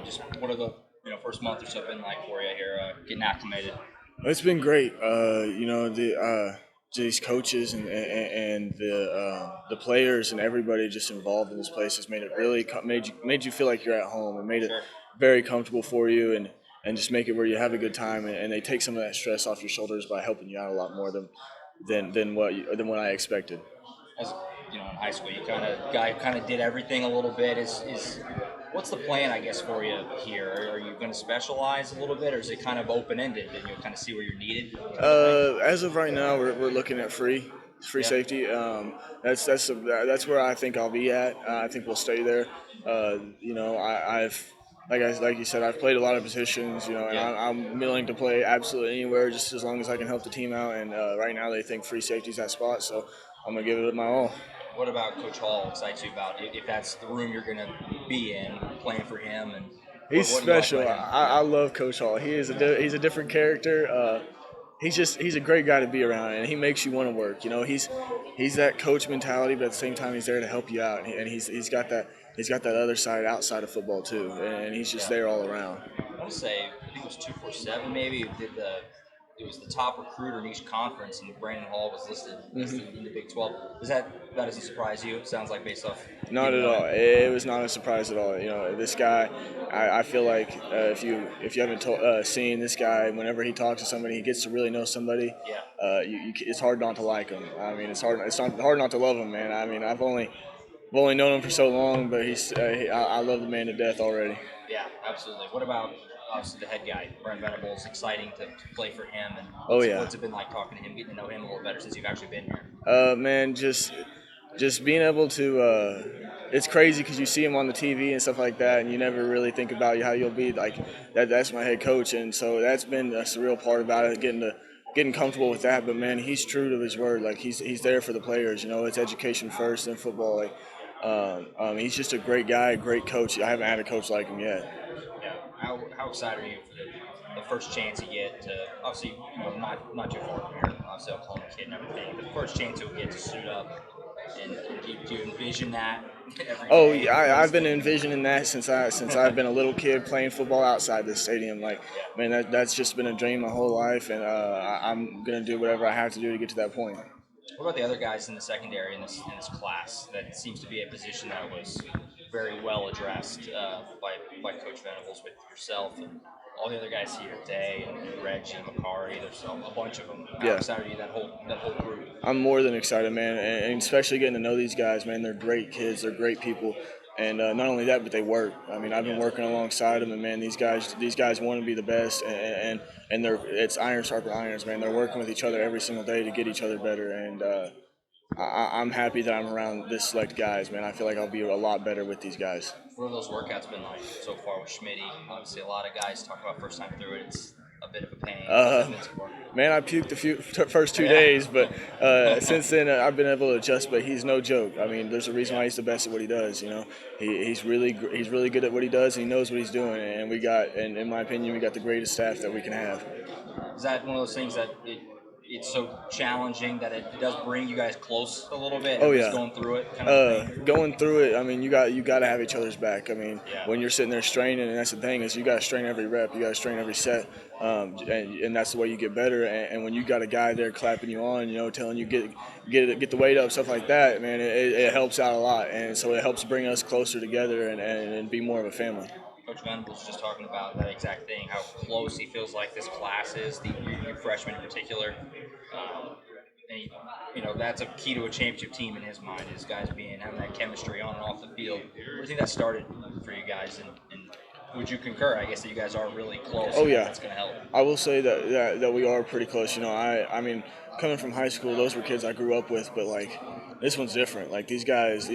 Just what are the first month or so been like for you here, getting acclimated? It's been great. These coaches and the players and everybody just involved in this place has made it really made you feel like you're at home and made it Sure. very comfortable for you and just make it where you have a good time and they take some of that stress off your shoulders by helping you out a lot more than what I expected. As in high school, you kind of did everything a little bit. Is what's the plan, I guess, for you here? Are you going to specialize a little bit, or is it kind of open ended and you'll kind of see where you're needed, kind of thing? As of right now, we're looking at free Yeah. safety. That's where I think I'll be at. I think we'll stay there. I've like you said, I've played a lot of positions. And Yeah. I'm willing to play absolutely anywhere, just as long as I can help the team out. And right now, they think free safety's that spot, so I'm gonna give it my all. What about Coach Hall excites you about if that's the room you're going to be in, playing for him, and He's what do you like special. about him? I love Coach Hall. He's a different character. He's a great guy to be around, and he makes you want to work. He's that coach mentality, but at the same time, he's there to help you out, and he's got that other side outside of football too, and he's just Yeah. there all around. I want to say, I think it was 247 maybe, who did it was the top recruiter in each conference, and Brandon Hall was listed in the Big 12. That doesn't surprise you? It sounds like based off Not getting to at know all. him. It was not a surprise at all. This guy, I feel like if you haven't seen this guy, whenever he talks to somebody, he gets to really know somebody. Yeah. It's hard not to like him. I mean, it's not hard not to love him, man. I mean, I've only known him for so long, but I love the man to death already. Yeah, absolutely. What about obviously the head guy, Brent Venables? Exciting to play for him, and Oh yeah. what's it been like talking to him, getting to know him a little better since you've actually been here? Man, just being able to. It's crazy because you see him on the TV and stuff like that, and you never really think about how you'll be like that. That's my head coach, and so that's been a surreal part about it, getting comfortable with that. But man, he's true to his word. Like he's there for the players. It's education first in football. Like he's just a great guy, a great coach. I haven't had a coach like him yet. Yeah. How excited are you for the first chance you get to obviously not too far from here, obviously Oklahoma kid and everything. The first chance you'll get to suit up, and do you envision that every Oh, day? yeah, I've been Realistic? envisioning that since I've been a little kid playing football outside this stadium. Like, Yeah. man, that's just been a dream my whole life, and I'm gonna do whatever I have to do to get to that point. What about the other guys in the secondary in this class? That seems to be a position that was very well addressed by Coach Venables with yourself and all the other guys here today and Reggie and McCarty. There's a bunch of them. How Yeah, excited are you that whole group? I'm more than excited, man, and especially getting to know these guys, man. They're great kids. They're great people, and not only that, but they work. I mean, I've been Yeah. working alongside them, and man, these guys want to be the best, and it's iron sharper irons, man. They're working with each other every single day to get each other better, and I'm happy that I'm around this select guys, man. I feel like I'll be a lot better with these guys. What have those workouts been like so far with Schmitty? Obviously, a lot of guys talk about first time through it. It's a bit of a pain. How's Uh, that been so far? Man, I puked first two Yeah. days, but since then I've been able to adjust. But he's no joke. I mean, there's a reason why he's the best at what he does. He's really good at what he does, and he knows what he's doing. And in my opinion, we got the greatest staff that we can have. Is that one of those things that it's so challenging that it does bring you guys close a little bit? Oh Everybody's yeah. going through it, kind of thing. Going through it, I mean, you got to have each other's back. I mean, Yeah. when you're sitting there straining, and that's the thing is you got to strain every rep, you got to strain every set, and that's the way you get better. And when you got a guy there clapping you on, telling you get the weight up, stuff like that, man, it helps out a lot, and so it helps bring us closer together and be more of a family. Coach Venables was just talking about that exact thing, how close he feels like this class is, you freshmen in particular. And that's a key to a championship team in his mind, is guys having that chemistry on and off the field. Where do you think that started for you guys? And would you concur, I guess, that you guys are really close? Oh And yeah, that's going to help. I will say that we are pretty close. I mean, coming from high school, those were kids I grew up with, but like this one's different. Like these guys,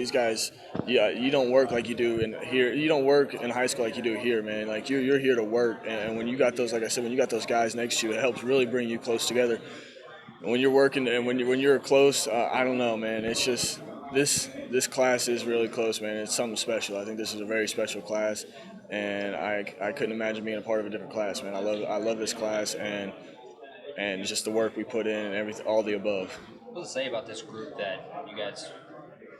yeah, you don't work like you do in here. You don't work in high school like you do here, man. Like you're here to work, and when you got those, like I said, when you got those guys next to you, it helps really bring you close together. When you're working and when you're close, I don't know, man. It's just this class is really close, man. It's something special. I think this is a very special class, and I couldn't imagine being a part of a different class, man. I love this class and just the work we put in and everything, all the above. What does it say about this group that you guys,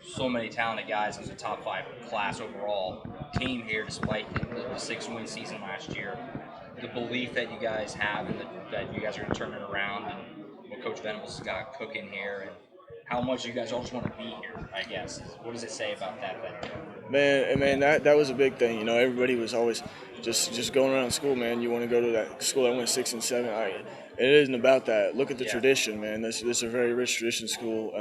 so many talented guys, as a top five class overall, team here, despite the 6-win season last year. The belief that you guys have and that you guys are going to turn it around, and what Coach Venables has got cooking here, and how much you guys all just want to be here, I guess. What does it say about that? Man, that was a big thing. You know, everybody was always just going around school, man. You want to go to that school that went 6 and 7. It isn't about that. Look at the tradition, man. This is a very rich tradition school,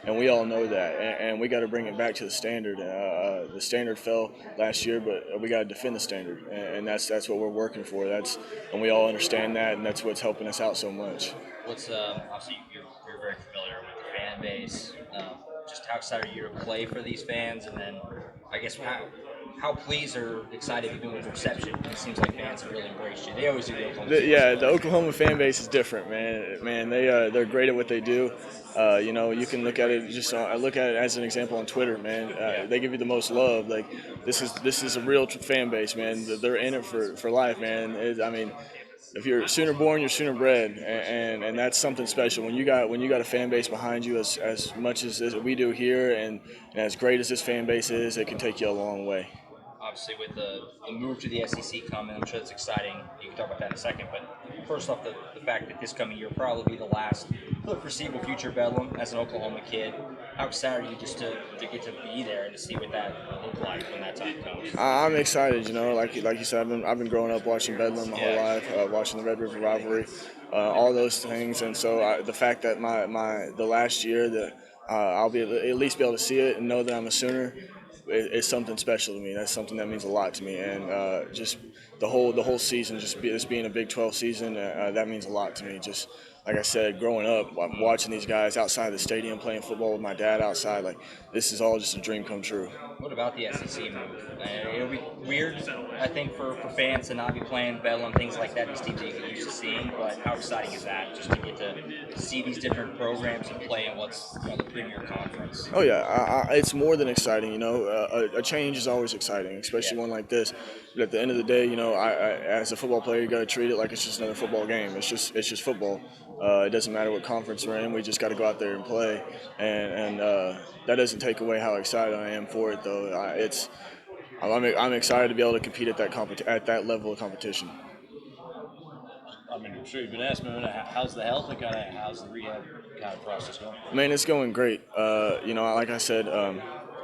and we all know that. And we got to bring it back to the standard. The standard fell last year, but we got to defend the standard, and that's what we're working for. And we all understand that, and that's what's helping us out so much. What's obviously you're very familiar with the fan base. Just how excited are you to play for these fans, and then I guess how pleased or excited have you been with the reception? It seems like fans have really embraced you. They always do. The Oklahoma The Oklahoma fan base is different, man. Man, they're great at what they do. You know, you can look at it I look at it as an example on Twitter, man. They give you the most love. Like this is a real fan base, man. They're in it for life, man. I mean, if you're Sooner born, you're Sooner bred, and that's something special. When you got a fan base behind you as much as we do here, and as great as this fan base is, it can take you a long way. Obviously, with the move to the SEC coming, I'm sure that's exciting. You can talk about that in a second. But first off, the fact that this coming year will probably be the last for the foreseeable future Bedlam as an Oklahoma kid. How excited are you just to get to be there and to see what that will look like when that time comes? I'm excited, you know, like you said, I've been growing up watching Bedlam my whole life, watching the Red River rivalry, all those things, and so the fact that the last year that I'll be at least be able to see it and know that I'm a Sooner, it's something special to me. That's something that means a lot to me, and just the whole season, this being a Big 12 season, that means a lot to me. Just like I said, growing up, watching these guys outside the stadium playing football with my dad outside, like this is all just a dream come true. What about the SEC move? It'll be weird, I think, for fans to not be playing Bedlam, things like that, these teams that you get used to seeing. But how exciting is that, just to get to see these different programs and play in what's the premier conference? Oh yeah, it's more than exciting. You know, a change is always exciting, especially one like this. But at the end of the day, you know, as a football player, you got to treat it like it's just another football game. It's just football. It doesn't matter what conference we're in. We just got to go out there and play, and that doesn't take away how excited I am for it. Though I'm excited to be able to compete at at that level of competition. I mean, I'm sure you've been asked, man, how's the health and how's the rehab kind of process going? Man, it's going great. You know, like I said,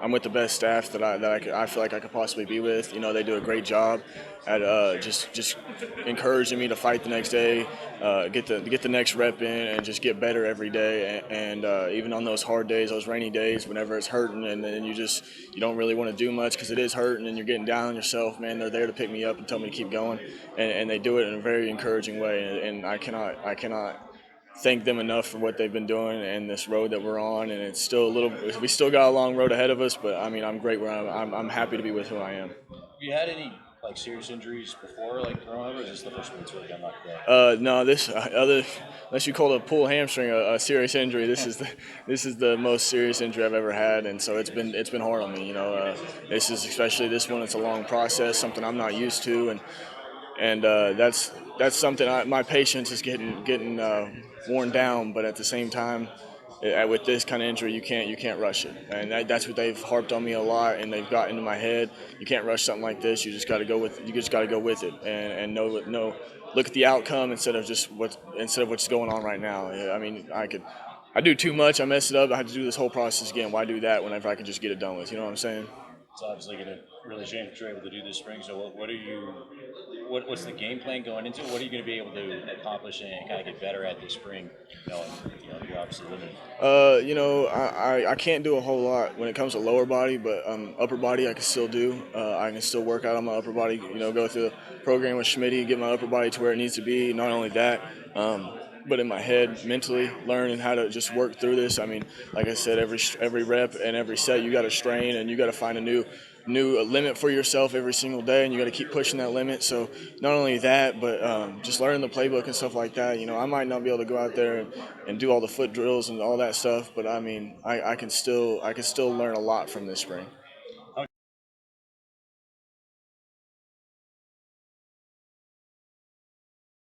I'm with the best staff I feel like I could possibly be with. You know, they do a great job at just encouraging me to fight the next day, get the next rep in, and just get better every day. And even on those hard days, those rainy days, whenever it's hurting, and then you don't really want to do much because it is hurting, and you're getting down on yourself. Man, they're there to pick me up and tell me to keep going, and they do it in a very encouraging way. And I cannot thank them enough for what they've been doing and this road that we're on. And it's still we still got a long road ahead of us, but I mean, I'm great where I'm happy to be with who I am. Have you had any like serious injuries before, like growing up, or is this the first one that's really done like that? No, unless you call a pull hamstring a serious injury, this is the most serious injury I've ever had, and so it's been hard on me. You know, this is especially this one. It's a long process, something I'm not used to, and that's something my patience is getting worn down. But at the same time, with this kind of injury, you can't rush it, and that's what they've harped on me a lot, and they've got into my head. You can't rush something like this. You just got to go with it, and look at the outcome instead of what's going on right now. I mean, I do too much. I mess it up. I have to do this whole process again. Why do that whenever I can just get it done with? You know what I'm saying? It's obviously going to really change what you're able to do this spring. So what's the game plan going into it? What are you going to be able to accomplish and kind of get better at this spring? Knowing you're obviously limited. You know, I can't do a whole lot when it comes to lower body, but upper body I can still do. I can still work out on my upper body. You know, go through the program with Schmitty, get my upper body to where it needs to be. Not only that, but in my head, mentally, learning how to just work through this. I mean, like I said, every rep and every set, you got to strain and you got to find a new limit for yourself every single day, and you got to keep pushing that limit. So not only that, but just learning the playbook and stuff like that. You know, I might not be able to go out there and do all the foot drills and all that stuff, but I mean, I can still learn a lot from this spring.